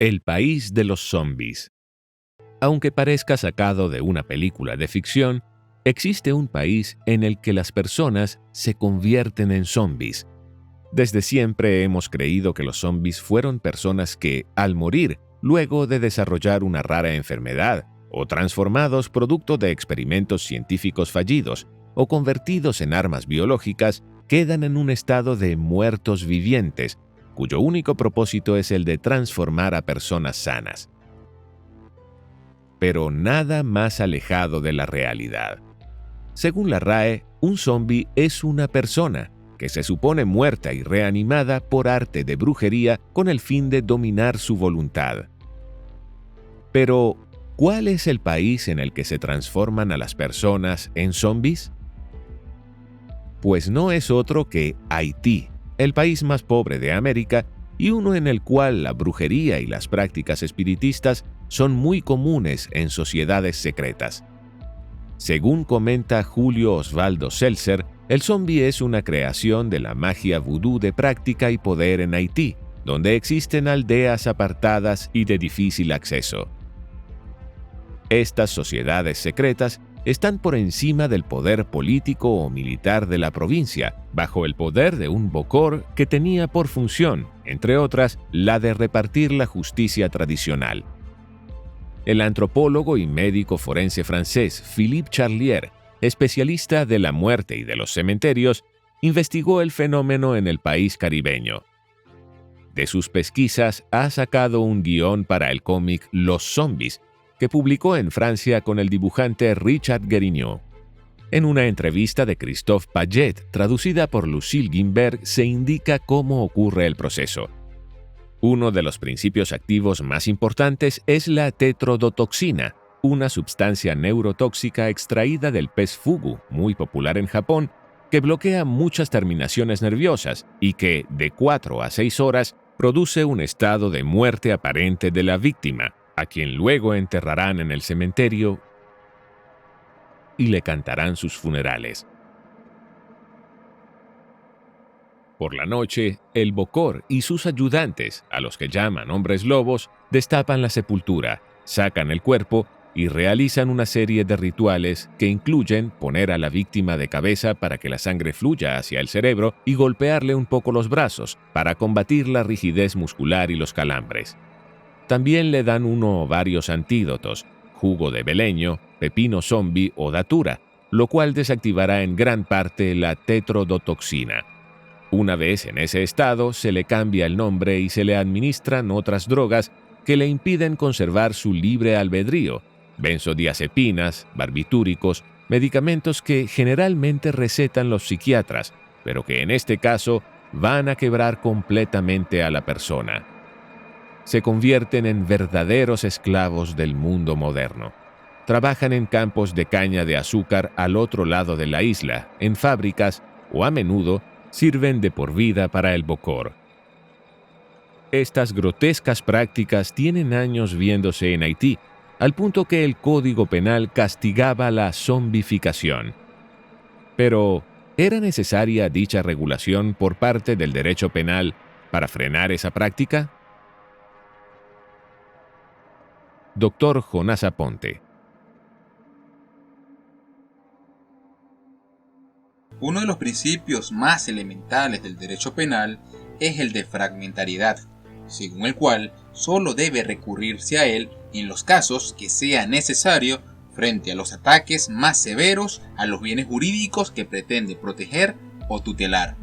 El país de los zombies. Aunque parezca sacado de una película de ficción, existe un país en el que las personas se convierten en zombies. Desde siempre hemos creído que los zombies fueron personas que, al morir, luego de desarrollar una rara enfermedad, o transformados producto de experimentos científicos fallidos, o convertidos en armas biológicas, quedan en un estado de muertos vivientes, cuyo único propósito es el de transformar a personas sanas. Pero nada más alejado de la realidad. Según la RAE, un zombie es una persona que se supone muerta y reanimada por arte de brujería con el fin de dominar su voluntad. Pero, ¿cuál es el país en el que se transforman a las personas en zombies? Pues no es otro que Haití, el país más pobre de América y uno en el cual la brujería y las prácticas espiritistas son muy comunes en sociedades secretas. Según comenta Julio Osvaldo Seltzer, el zombie es una creación de la magia vudú de práctica y poder en Haití, donde existen aldeas apartadas y de difícil acceso. Estas sociedades secretas están por encima del poder político o militar de la provincia, bajo el poder de un bokor que tenía por función, entre otras, la de repartir la justicia tradicional. El antropólogo y médico forense francés Philippe Charlier, especialista de la muerte y de los cementerios, investigó el fenómeno en el país caribeño. De sus pesquisas ha sacado un guión para el cómic Los Zombies, que publicó en Francia con el dibujante Richard Guérignot. En una entrevista de Christophe Paget, traducida por Lucille Guimberg, se indica cómo ocurre el proceso. Uno de los principios activos más importantes es la tetrodotoxina, una sustancia neurotóxica extraída del pez fugu, muy popular en Japón, que bloquea muchas terminaciones nerviosas y que, de 4 a 6 horas, produce un estado de muerte aparente de la víctima, a quien luego enterrarán en el cementerio y le cantarán sus funerales. Por la noche, el bokor y sus ayudantes, a los que llaman hombres lobos, destapan la sepultura, sacan el cuerpo y realizan una serie de rituales que incluyen poner a la víctima de cabeza para que la sangre fluya hacia el cerebro y golpearle un poco los brazos para combatir la rigidez muscular y los calambres. También le dan uno o varios antídotos, jugo de beleño, pepino zombie o datura, lo cual desactivará en gran parte la tetrodotoxina. Una vez en ese estado, se le cambia el nombre y se le administran otras drogas que le impiden conservar su libre albedrío, benzodiazepinas, barbitúricos, medicamentos que generalmente recetan los psiquiatras, pero que en este caso van a quebrar completamente a la persona. Se convierten en verdaderos esclavos del mundo moderno. Trabajan en campos de caña de azúcar al otro lado de la isla, en fábricas, o a menudo sirven de por vida para el bokor. Estas grotescas prácticas tienen años viéndose en Haití, al punto que el Código Penal castigaba la zombificación. Pero, ¿era necesaria dicha regulación por parte del derecho penal para frenar esa práctica? Dr. Jonás Aponte. Uno de los principios más elementales del derecho penal es el de fragmentariedad, según el cual solo debe recurrirse a él en los casos que sea necesario frente a los ataques más severos a los bienes jurídicos que pretende proteger o tutelar.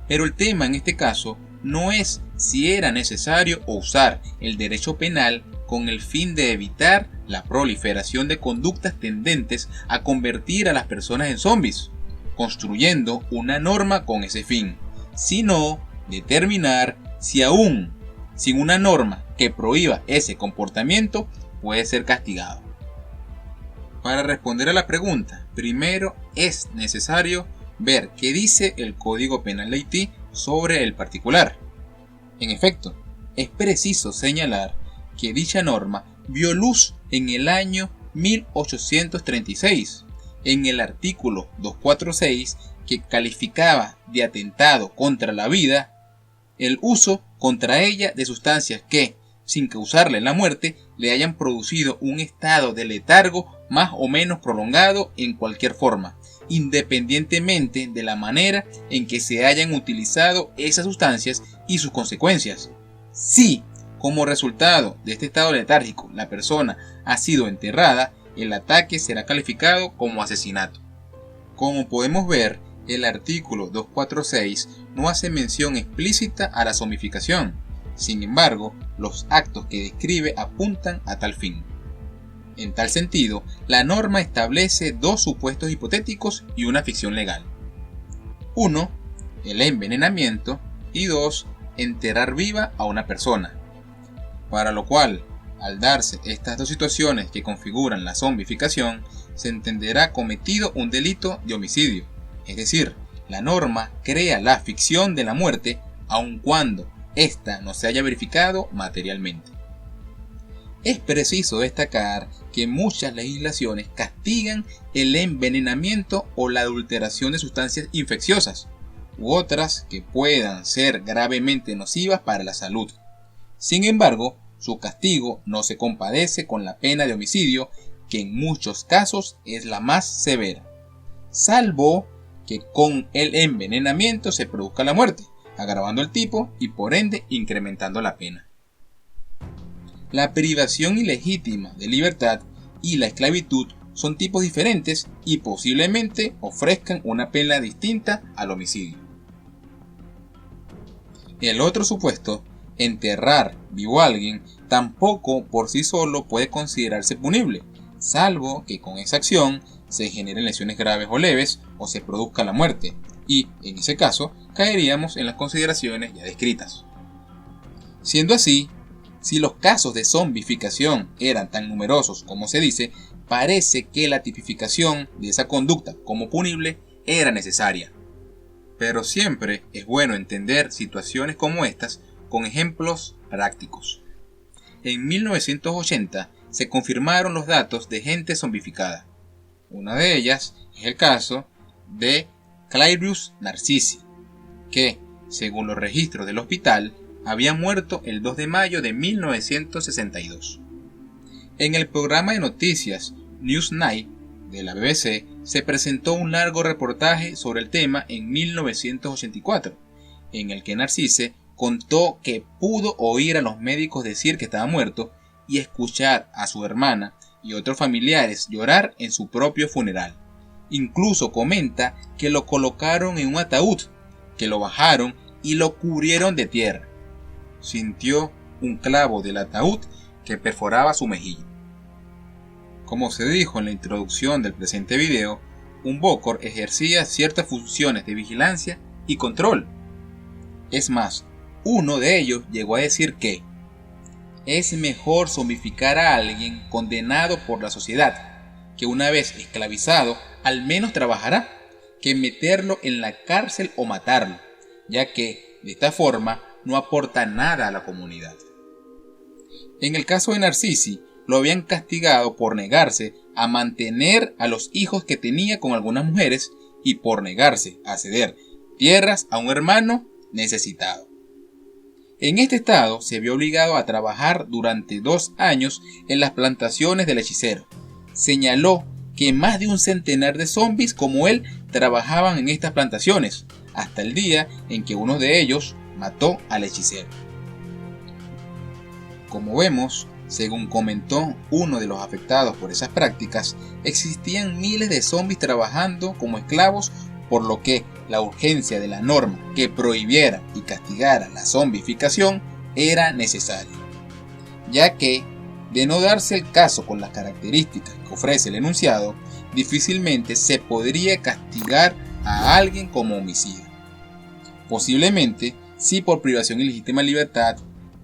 Pero el tema en este caso no es si era necesario usar el derecho penal con el fin de evitar la proliferación de conductas tendentes a convertir a las personas en zombies, construyendo una norma con ese fin, sino determinar si aún sin una norma que prohíba ese comportamiento puede ser castigado. Para responder a la pregunta, primero es necesario ver qué dice el Código Penal de Haití sobre el particular. En efecto, es preciso señalar que dicha norma vio luz en el año 1836, en el artículo 246, que calificaba de atentado contra la vida el uso contra ella de sustancias que, sin causarle la muerte, le hayan producido un estado de letargo más o menos prolongado en cualquier forma, independientemente de la manera en que se hayan utilizado esas sustancias y sus consecuencias. Si, como resultado de este estado letárgico, la persona ha sido enterrada, el ataque será calificado como asesinato. Como podemos ver, el artículo 246 no hace mención explícita a la zombificación. Sin embargo, los actos que describe apuntan a tal fin. En tal sentido, la norma establece dos supuestos hipotéticos y una ficción legal. 1. El envenenamiento y 2. Enterrar viva a una persona. Para lo cual, al darse estas dos situaciones que configuran la zombificación, se entenderá cometido un delito de homicidio. Es decir, la norma crea la ficción de la muerte aun cuando ésta no se haya verificado materialmente. Es preciso destacar que muchas legislaciones castigan el envenenamiento o la adulteración de sustancias infecciosas, u otras que puedan ser gravemente nocivas para la salud. Sin embargo, su castigo no se compadece con la pena de homicidio, que en muchos casos es la más severa, salvo que con el envenenamiento se produzca la muerte, agravando el tipo y por ende incrementando la pena. La privación ilegítima de libertad y la esclavitud son tipos diferentes y posiblemente ofrezcan una pena distinta al homicidio. El otro supuesto, enterrar vivo a alguien, tampoco por sí solo puede considerarse punible, salvo que con esa acción se generen lesiones graves o leves o se produzca la muerte, y en ese caso caeríamos en las consideraciones ya descritas. Siendo así, si los casos de zombificación eran tan numerosos como se dice, parece que la tipificación de esa conducta como punible era necesaria. Pero siempre es bueno entender situaciones como estas con ejemplos prácticos. En 1980 se confirmaron los datos de gente zombificada. Una de ellas es el caso de Clairius Narcisi, que, según los registros del hospital, había muerto el 2 de mayo de 1962. En el programa de noticias Newsnight de la BBC se presentó un largo reportaje sobre el tema en 1984, en el que Narcisse contó que pudo oír a los médicos decir que estaba muerto y escuchar a su hermana y otros familiares llorar en su propio funeral. Incluso comenta que lo colocaron en un ataúd, que lo bajaron y lo cubrieron de tierra. Sintió un clavo del ataúd que perforaba su mejilla. Como se dijo en la introducción del presente video, un Bokor ejercía ciertas funciones de vigilancia y control. Es más, uno de ellos llegó a decir que es mejor zombificar a alguien condenado por la sociedad, que una vez esclavizado al menos trabajará, que meterlo en la cárcel o matarlo, ya que de esta forma no aporta nada a la comunidad. En el caso de Narcisi, lo habían castigado por negarse a mantener a los hijos que tenía con algunas mujeres y por negarse a ceder tierras a un hermano necesitado. En este estado se vio obligado a trabajar durante 2 años en las plantaciones del hechicero. Señaló que más de un centenar de zombies como él trabajaban en estas plantaciones, hasta el día en que uno de ellos mató al hechicero. Como vemos, según comentó uno de los afectados por esas prácticas, existían miles de zombies trabajando como esclavos, por lo que la urgencia de la norma que prohibiera y castigara la zombificación era necesaria, ya que, de no darse el caso con las características que ofrece el enunciado, difícilmente se podría castigar a alguien como homicida. Posiblemente, sí por privación ilegítima de libertad,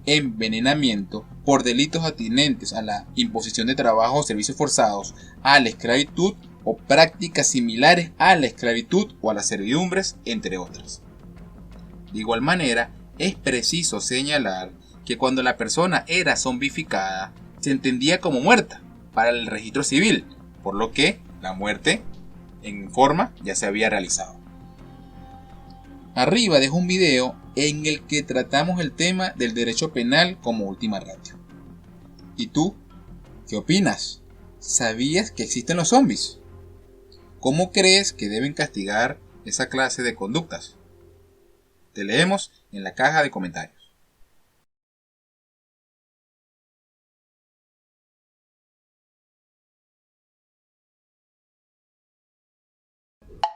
envenenamiento, por delitos atinentes a la imposición de trabajo o servicios forzados, a la esclavitud o prácticas similares a la esclavitud o a las servidumbres, entre otras. De igual manera, es preciso señalar que cuando la persona era zombificada, se entendía como muerta para el registro civil, por lo que la muerte en forma ya se había realizado. Arriba dejo un video en el que tratamos el tema del derecho penal como última ratio. ¿Y tú? ¿Qué opinas? ¿Sabías que existen los zombies? ¿Cómo crees que deben castigar esa clase de conductas? Te leemos en la caja de comentarios.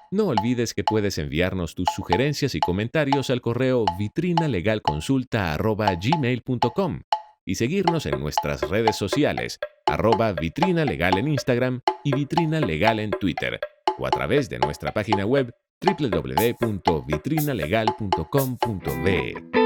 No olvides que puedes enviarnos tus sugerencias y comentarios al correo vitrinalegalconsulta@gmail.com y seguirnos en nuestras redes sociales @vitrinalegal en Instagram y Vitrina Legal en Twitter, o a través de nuestra página web www.vitrinalegal.com.be.